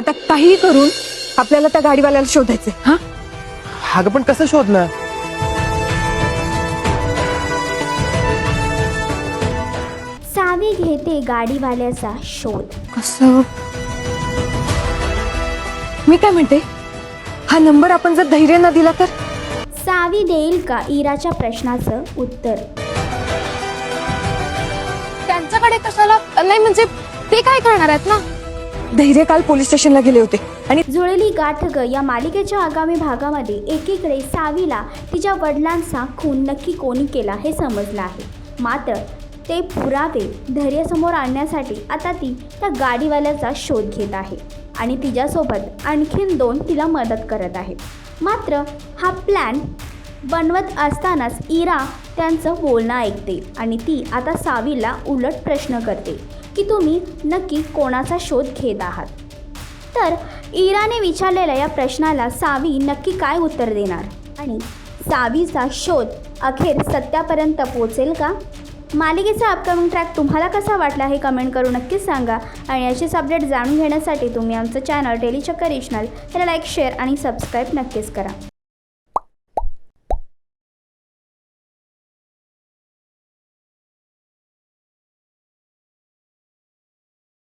आता काही करून आपल्याला त्या गाडीवाल्याला शोधायचंय. हा, अगं पण कसं शोधणार? सावी घेते गाडीवाल्याचा शोध. कसं? मी काय म्हणते, हा नंबर आपण जर धैर्य न दिला तर? सावी देईल का इराच्या प्रश्नाचं उत्तर? त्यांच्याकडे कशाला नाही, म्हणजे ते काय करणार आहेत ना. धैर्य काल पोलीस स्टेशनला गेले होते आणि जुळली गाठ ग या मालिकेच्या आगामी भागामध्ये एकीकडे सावीला तिच्या वडिलांचा खून नक्की कोणी केला हे समजलं आहे. मात्र ते पुरावे धैर्यासमोर आणण्यासाठी आता ती त्या गाडीवाल्याचा शोध घेत आहे आणि तिच्यासोबत आणखीन 2 तिला मदत करत आहेत. मात्र हा प्लॅन बनवत असतानाच इरा त्यांचं बोलणं ऐकते आणि ती आता सावीला उलट प्रश्न करते की तुम्ही नक्की कोणाचा शोध घेत आहात. तर इराने विचारलेल्या या प्रश्नाला सावी नक्की काय उत्तर देणार आणि सावीचा शोध अखेर सत्यापर्यंत पोहोचेल का? मालिकेचा अपकमिंग ट्रॅक तुम्हाला कसा वाटला हे कमेंट करून नक्कीच सांगा आणि अशीच अपडेट जाणून घेण्यासाठी तुम्ही आमचं चॅनल डेली चक्कर रिजनल याला लाईक, शेअर आणि सबस्क्राईब नक्कीच करा.